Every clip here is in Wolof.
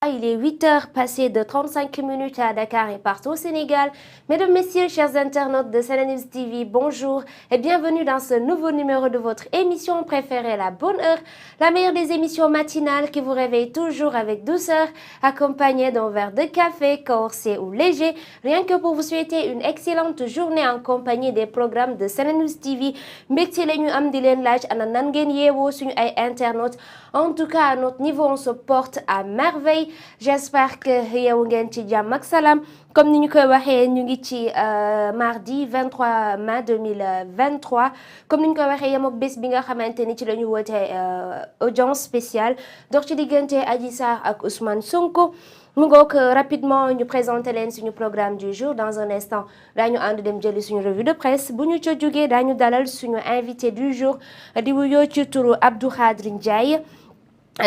Il est 8 heures passées de 35 minutes à Dakar et partout au Sénégal. Mesdames, Messieurs, chers internautes de SeneNews TV, bonjour et bienvenue dans ce nouveau numéro de votre émission préférée, La Bonne Heure, la meilleure des émissions matinales qui vous réveille toujours avec douceur, accompagnée d'un verre de café, corsé ou léger, rien que pour vous souhaiter une excellente journée en compagnie des programmes de SeneNews TV. Mbégte la ñu am di leen laaj ana nan ngeen yeewoo suñu ay internautes. En tout cas, à notre niveau, on se porte à merveille. J'espère que yeewu ngeen ci jàmm ak salaam. Comme ni ñu koy waxee ñu ngi ci mardi 23 mai 2023 comme ni ñu koy waxee yem ak bés bi nga xamante ni ci la ñu woote audience spéciale dox ci diggante Adji Sarr ak Ousmane Sonko. mu ngoog rapidement ñu présenté leen suñu programme du jour dans un instant daañu ànd dem jëli suñu revue de presse bu ñu ca jógee daañu dalal suñu invité du jour di wuyoo ci turu Abdou Khadre Ndiaye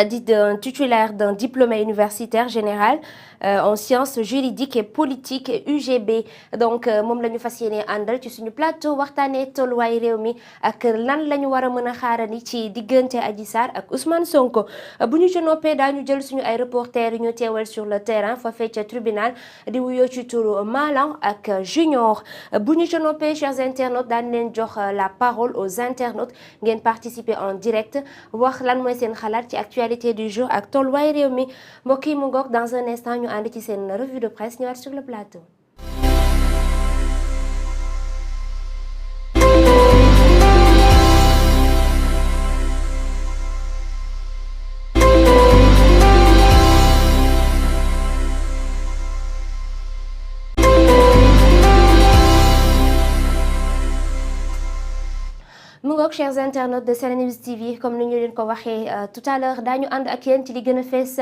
dit d'un titulaire d'un diplôme universitaire général en sciences juridiques et politiques UGB donc moom la ñu fas yéene àndal ci suñu plateau waxtaanee tolluwaay réew mi ak lan la ñu war a mën a xaarani ci diggante Adji Sarr ak Ousmane Sonko bu ñu ci noppee daañu jël suñu ay reporters yu ñu teewal sur le terrain foofee ca tribunal di wuyoo ci turu Malang ak Junior bu ñu ci noppee chers internautes daan leen jox la parole aux internautes ngeen participer en direct wax lan mooy seen xalaat ci actualité du jour ak tolluwaay réew mi mbokk yi mu ngoog dans un instant ñu ànd ci seen revue de presse ñëwaat sur le plateau. mu ngoog chers internautes de SeneNews TV comme ni ñu leen ko waxee tout à l'heure daañu ànd ak yéen ci li gën a fees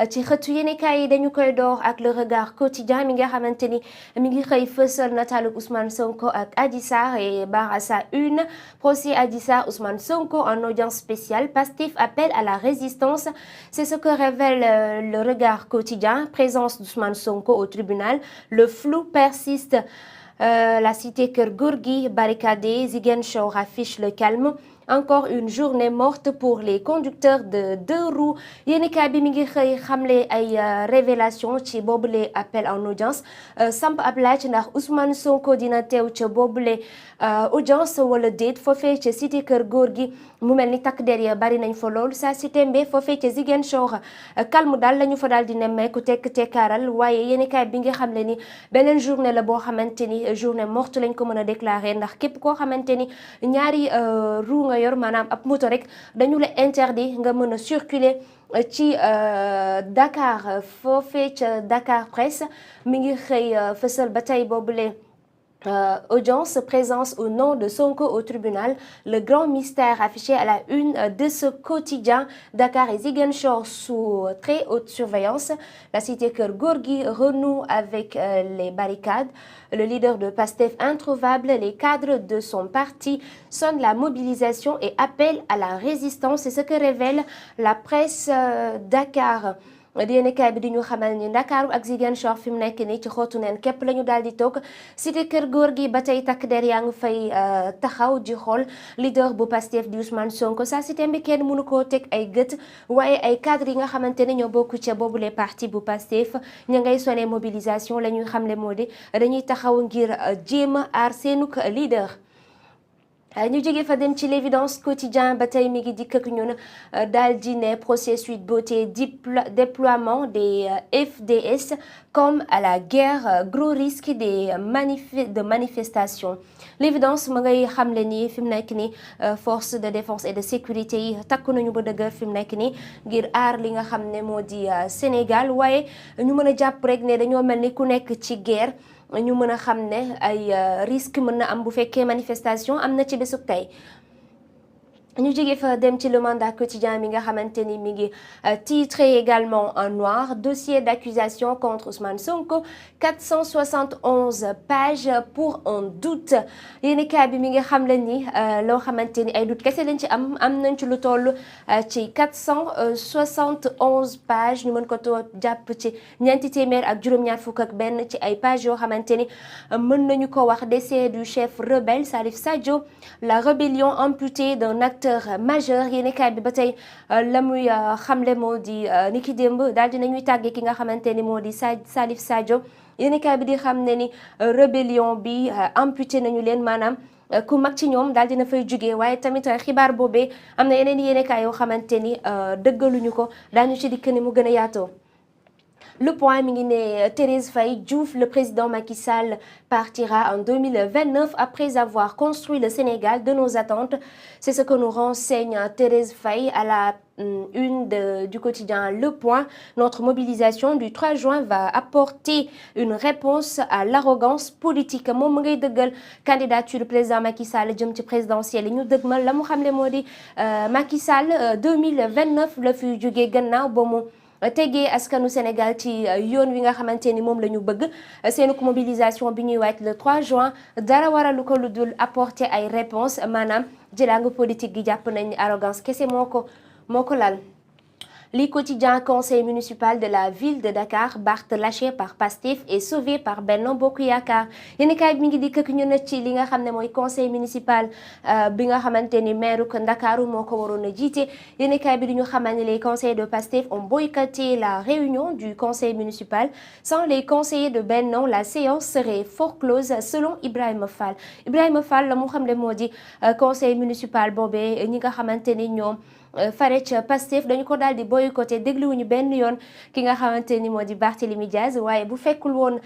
ci xëtu yéenekaay yi dañu koy door ak le regard quotidien mi nga xamante ni mi ngi xëy fësal nataalu Ousmane Sonko ak Adji Sarr et barre à sa une procès Adji Sarr Ousmane Sonko en audience spéciale. Pastef appelle à la résistance, c'est ce que révèle le regard quotidien. Présence d'Ousmane Sonko au tribunal, le flou persiste. La cité Keur Gorgui barricadée, Ziguinchor affiche le calme. Encore une journée morte pour les conducteurs de deux roues yéenekaay bi mi ngi xëy xamle ay révélation ci boobule appel en audience samp ab laaj ndax Ousmane Sonko dina teew ca boobule audience wala déet foofee ca cité Keur Gorgui mu mel ni takk der ya bari nañ fa lool saa si tembe foofee ca Ziguinchor calme daal la ñu fa daal di nemmeeku tekkaaral waaye yéenekaay bi nga xamle ni beneen journée la boo xamante ni journée morte lañ ko mën a déclarer ndax képp koo xamante ni ñaari roue nga yor maanaam ab moto rek dañu la interdit nga mën a circuler ci Dakar foofee ca Dakar Presse mi ngi xëy fësal ba tey boobule audience présence au nom de Sonko au tribunal le grand mystère affiché à la une de ce quotidien. Dakar et Ziguinchor sous très haute surveillance. La cité Keur Gorgui renoue avec les barricades. Le leader de Pastef introuvable, les cadres de son parti sonnent la mobilisation et appellent à la résistance. C'est ce que révèle la presse Dakar. yéenekaay bi di ñu xamal ni Ndakaaru ak Ziguinchor fi mu nekk nii ci xootu neen képp la ñu daal di toog cité Keur Gorgui ba tey takk der yaa ngi fay taxaw di xool leader bu Pastef di Ousmane Sonko saa si tembi kenn mënu koo teg ay gët waaye ay cadre yi nga xamante ne ñoo bokk ca boobule parti bu Pastef ña ngay sonné mobilisation la ñuy xamle moo di dañuy taxaw ngir jéem a aar seenuk leader. ñu jógee fa dem ci l'évidence quotidien ba tey mi ngi dikk ak ñun daal di ne procès Sweet Beauté déploiement des FDS comme à la guerre gros risque de manifestation. L'évidence ma ngay xamle ni fi mu nekk ni force de défense et de sécurité yi takku nañu ba dëgër fi mu nekk ni ngir aar li nga xam ne moo di Sénégal waaye ñu mën a jàpp rek ne dañoo mel ni ku nekk ci guerre. ñu mën a xam ne ay risque mën na am bu fekkee manifestation am na ci bésub tey ñu jógee fa dem ci le mandat quotidien mi nga xamante ni mi ngi titré également en noir dossier d'accusation contre Ousmane Sonko 471 pages pour un doute yéenekaay bi mi nga xam leen ni loo xamante ni ay doute kese lañ ci am nañ ci lu toll ci 471 pages ñu mën ko too jàpp ci ñeenti téeméer ak juróom-ñaar fukk ak benn ci ay pages yoo xamante ni mën nañu ko wax décès du chef rebelle Salif Sadio la rébellion amputée d'un acte acteur majeur yéenekaay bi ba tey la muy xamle moo di ni ki démb daal dinañuy tàggee ki nga xamante ni moo di Salif Sadio yéenekaay bi di xam ne ni rébellion bi amputé nañu leen maanaam ku mag ci ñoom daal dina fay jugee waaye tamit xibaar boobee am na yeneen yéenekaay yoo xamante ni dëggaluñu ko daañu ci dikk ni mu gën a yaatoo. Le Point mi ngi ne Thérèse Faye Diouf, le président Macky Sall partira en 2029 après avoir construit le Sénégal de nos attentes. C'est ce que nous renseigne Thérèse Faye à la du quotidien Le Point. Notre mobilisation du 3 juin va apporter une réponse à l'arrogance politique. moom mu ngay dëggal candidature du président Macky Sall jëm ci présidentielle yi ñu dëgmal la mu xamle moo di Macky Sall 2029 la fi jógee gannaaw ba mu tegee askanu Sénégal ci yoon wi nga xamante ni moom la ñu bëgg seen mobilisation bi ñuy wàcc le 3 juin dara waralu ko lu dul apporter ay réponses maanaam jëlaangu politique gi jàpp nañ arrogance kese moo ko lal. Le quotidien conseil municipal de la ville de Dakar Barth lâché par Pastef et sauvé par Benno Bokk Yaakaar yéenekaay bi mi ngi dikk ñu ne ci li nga xam ne mooy conseil municipal bi nga xamante ni maire ko Ndakaaru moo ko waroon a jiite yéenekaay bi di ñu xamal ne les conseillers de Pastef ont boycotté la réunion du conseil municipal sans les conseillers de Benno la séance serait forclose selon Ibrahima Fall la mu xam ne moo di conseil municipal boobee ñi nga xamante ni ñoom fare ca Pastef dañu ko daal di boycotté dégluwuñu benn yoon ki nga xamante ni moo di Barthélémy Diaz waaye bu fekkul woon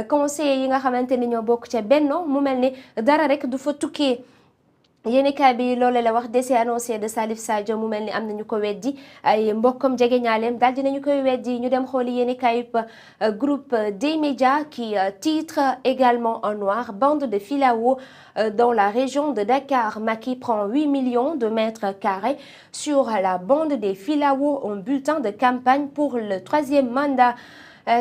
conseillers yi nga xamante ni ñoo bokk ca Benno mu mel ni dara rek du fa tukkee. yéenekaay bi loolu la wax décès annoncé de Salif Sadio mu mel ni am nañu ko weddi ay mbokkam jege ñaaleem daal dinañu koy weddi ñu dem xooli yéenekaay groupe des médias qui titre également en noir bande de filao dans la région de Dakar. Macky prend 8 millions de mètres carrés sur la bande des filao en bulletin de campagne pour le 3e mandat.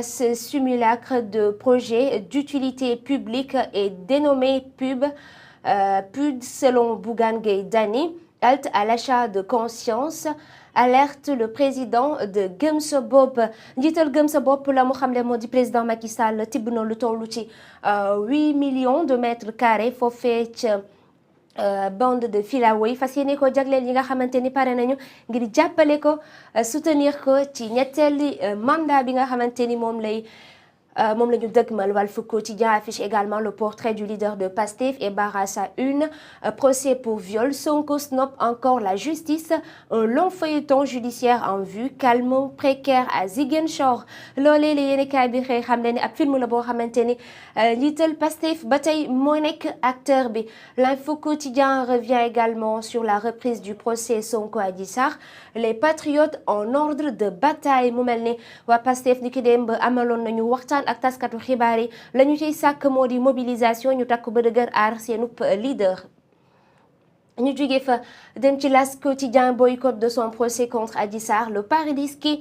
Ce simulacre de projet d'utilité publique est dénommé PUD selon Bougane Gueye Dany. Halte à l'achat de conscience alerte le président de Gëm Sa Bopp njiital Gëm Sa Bopp la mu xamle moo di président Macky Sall tibb na lu tollu ci 8 millions de mètres carrés foofee ca bande de filao yi fas yéene ko jagleel yi nga xamante ni pare nañu ngir jàppale ko soutenir ko ci ñetteeli mandat bi nga xamante ni moom la ñu dëgmal. Walf Quotidien affiche également le portrait du leader de Pastef et barre à sa une procès pour viol. Sonko snob encore la justice, un long feuilleton judiciaire en vue, calme précaire à Ziguinchor. loolee la yéenekaay bi xëy xam ne ni ab film la boo xamante ni njiital Pastef ba tey moo nekk acteur bi. L'Info Quotidien revient également sur la reprise du procès Sonko Adji Sarr. Les patriotes en ordre de bataille mu mel ni waa Pastef ni ki démb amaloon nañu waxtaan ak taskatu xibaar yi la ñu ciy sàkk moo di mobilisation ñu takk ba dëgër aar seenub leader. ñu jóge fa dem ci L'As Quotidien boycott de son procès contre Adji Sarr. Le pari risqué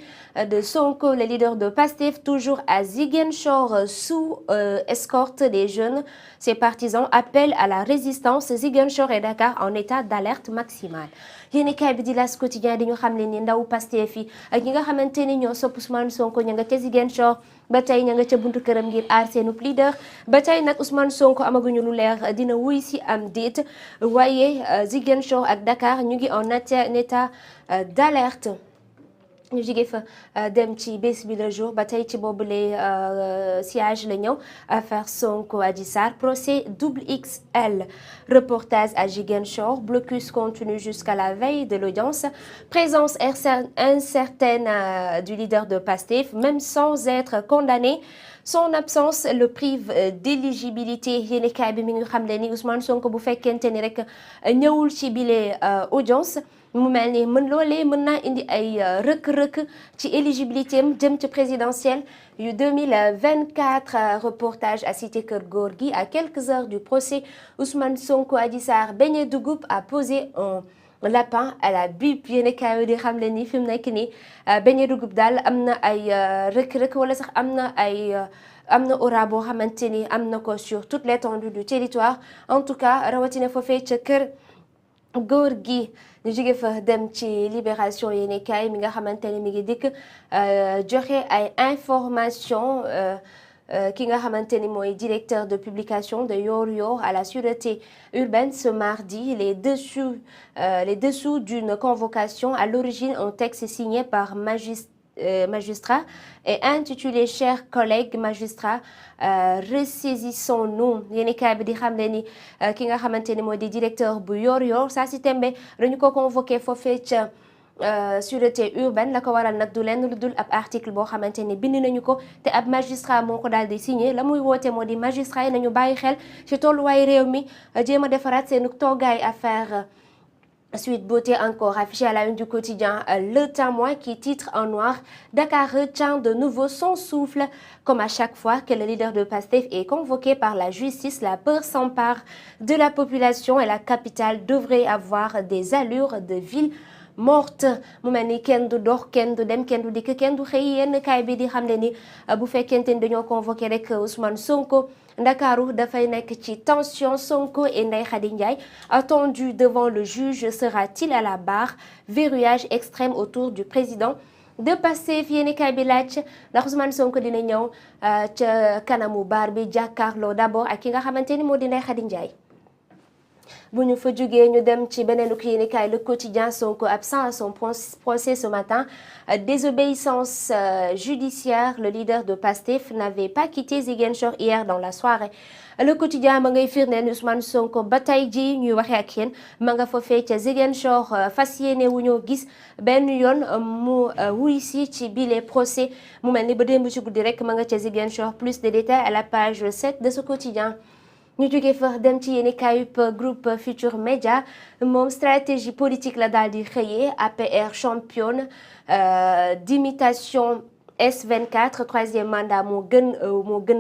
de Sonko, le leader de Pastef, toujours à Ziguinchor sous escorte des jeunes. Ses partisans appellent à la résistance. Ziguinchor et Dakar en état d'alerte maximale. yéenekaay bi di L'As Quotidien di ñu xam ne ni ndaw Pastef yi ak ñi nga xamante ni ñoo sopp Ousmane Sonko ña nga ca Ziguinchor ba tey ña nga ca buntu këram ngir aar seenub leader. ba tey nag Ousmane Sonko amaguñu lu leer dina wuy si am déet waaye Ziguinchor ak Dakar ñu ngi en état d'alerte. ñu jóge fa dem ci bés bi le jour ba tey ci boobule siège la ñëw affaire Sonko Adji Sarr procès double XL. Reportage à Ziguinchor, blocus continue jusqu'à la veille de l'audience. Présence incertaine du leader de Pastef même sans être condamné. Son absence le prive d'éligibilité. yéenekaay bi mi ngi xam leen ni Ousmane Sonko bu fekkente ni rek ñëwul ci bile audience mu mel ni loolee mën naa indi ay rëkk-rëkk ci éligibilité am jëm ci présidentielle yu 2024. Reportage à Cité Keur Gorgui à quelques heures du procès Ousmane Sonko Adji Sarr beignet dugub a posé un lapin à la bip. yéenekaay di xam leen ni fi mu nekk nii beignet dugub daal am na ay rëkk-rëkk wala sax am na aura boo xamante ni am na ko sur toute l'étendue du territoire. En tout cas rawatina foofee ca Kër Gorgui. ñu jóge fa dem ci Libération yéenekaay mi nga xamante ni mi ngi dikk joxe ay information ki nga xamante ni mooy directeur de publication de Yoor Yoor à la sûreté urbaine ce mardi les dessous d'une convocation à l'origine un texte signé par magistrats et intitulé chers collègues magistrats ressaisissons-nous yéenekaay bi di xamle ni ki nga xamante ni mooy di directeur bu Yoor Yoor saa si tembe dañu ko convoqué foofee ca sûreté urbaine la ko waral nag du lenn lu dul ab article boo xamante ni bind nañu ko te ab magistrat moo ko daal di signé la muy woote moo di magistrat yi nañu bàyyi xel ci tolluwaay réew mi jéem a defaraat seen toogaay affaire Sweet Beauté encore affiché à la une du quotidien Le Témoin qui titre en noir Dakar retient de nouveau son souffle comme à chaque fois que le leader de Pastef est convoqué par la justice la peur s'empare de la population et la capitale devrait avoir des allures de ville morte mu mel ni kenn du dox kenn du dem kenn du dikk kenn du xëy yenn kaay bi di xamle ni bu fekkente ni dañoo convoqué rek Ousmane Sonko Ndakaaru dafay nekk ci tension Sonko et Ndeye Khady Ndiaye attendu devant le juge sera-t-il à la barre verrouillage extrême autour du président de Pastef yéeni kaay bi laaj ndax Ousmane Sonko dina ñëw ca kanamu baar bi jàkkaarloo d'abord ak ki nga xamante ni moo di Ndeye Khady Ndiaye bu ñu fa jógee ñu dem ci beneen yéenekaay Le Quotidien Sonko absent à son procès ce matin désobéissance judiciaire le leader de Pastef n'avait pas quitté Ziguinchor hier dans la soirée Le Quotidien ma ngay firndeel Ousmane Sonko ba tey ji ñuy waxee ak yéen ma nga foofee ca Ziguinchor fas yéene wu ñoo gis benn yoon mu wuy si ci bile procès mu mel ni ba démb ci guddi rek ma nga ca Ziguinchor plus de détails à la page 7 de ce quotidien ñu jógee fa dem ci yéenekaay groupe Futurs Médias moom stratégie politique la daal di xëyee APR championne d'imitation S24 troisième mandat moo gën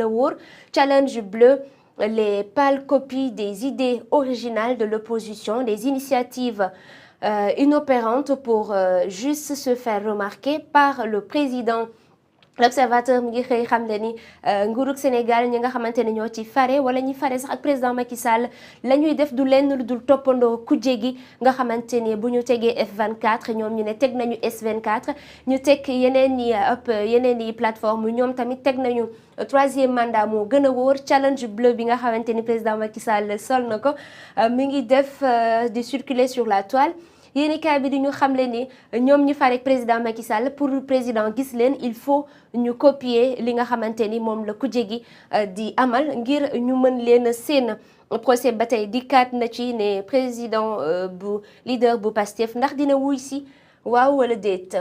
a wóor challenge bleu les pâles copies des idées originales de l'opposition des initiatives inopérantes pour juste se faire remarquer par le président L'Observateur mi ngi xëy xamle ni nguurug Sénégal ñi nga xamante ne ñoo ci fare wala ñi fare sax ak président Macky Sall la ñuy def du lenn lu dul toppandoo kujje gi nga xamante ni bu ñu tegee F24 ñoom ñu ne teg nañu S24 ñu teg yeneen i plateforme ñoom tamit teg nañu troisième mandat moo gën a wóor challenge bleu bi nga xamante ni président Macky Sall sol na ko mi ngi def di circuler sur la toile. yéenekaay bi di ñu xamle ni ñoom ñu farek président Macky Sall pour président gis leen il faut ñu copier li nga xamante ni moom la kujje gi di amal ngir ñu mën leen seen procès ba tey dikkaat na ci ne président bu leader bu Pastef ndax dina wuy si waaw wala déet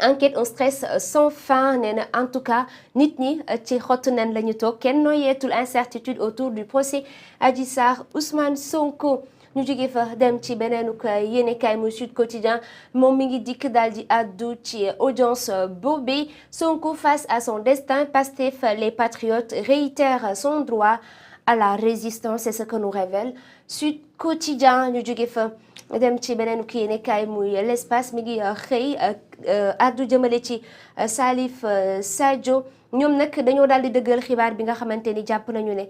enquête un stress sans fin nee na en tout cas nit ñi ci xottu nen la ñu toog kenn nooyeetul incertitude autour du procès Adji Sarr Ousmane Sonko ñu jógee fa dem ci beneenu yéenekaay mu Sud Quotidien moom mi ngi dikk daal di addu ci audience boobee Sonko face à son destin Pastef les patriotes réitèrent son droit à la résistance c'est ce que nous révèle Sud Quotidien ñu jógee fa dem ci beneenu yéenekaay muy l'espace mi ngi xëy addu jëmale ci Salif Sadio ñoom nag dañoo daal di dëggal xibaar bi nga xamante ni jàpp nañu ne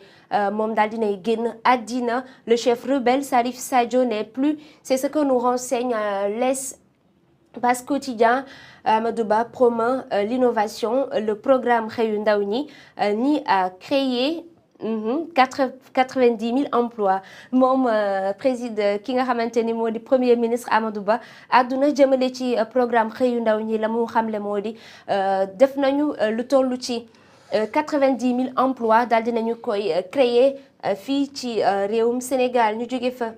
moom daal dinay génn àddina le chef rebelle Salif Sadio n'est plus c'est ce que nous renseigne l'Espace quotidien Amadou Ba promeut l'innovation le programme xëyu ndaw ñi a créé 90 000 emplois moom président ki nga xamante ni moo di premier ministre Amadou Ba àdduna jëmale ci programme xëyu ndaw ñi la mu xamle moo di def nañu lu toll ci 90 000 emplois daal dinañu koy créer fii ci réewum Sénégal ñu jóge fa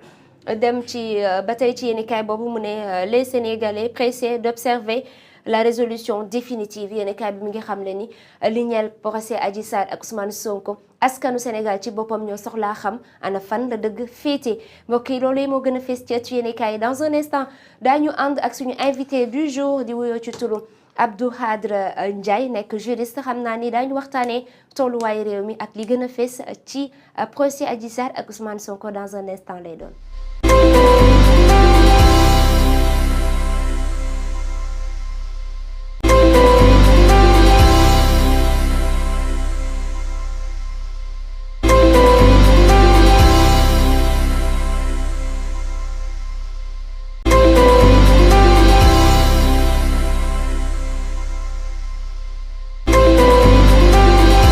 dem ci ba tey ci yéenekaay boobu mu ne les Sénégalais pressés d'observer la résolution définitive yéenekaay bi mi ngi xam le ni li ñeel procès Adji Sarr ak Ousmane Sonko askanu Sénégal ci boppam ñoo soxlaa xam ana fan la dëgg féete mbokk yi loolu moo gën a fees ci yéenekaay dans un instant daañu ànd ak suñu invité du jour di wuyoo ci turu Abdou Khadre Ndiaye nekk juriste xam naa ni daañu waxtaanee tolluwaayu réew mi ak li gën a fees ci procès Adji Sarr ak Ousmane Sonko dans un instant lay doon.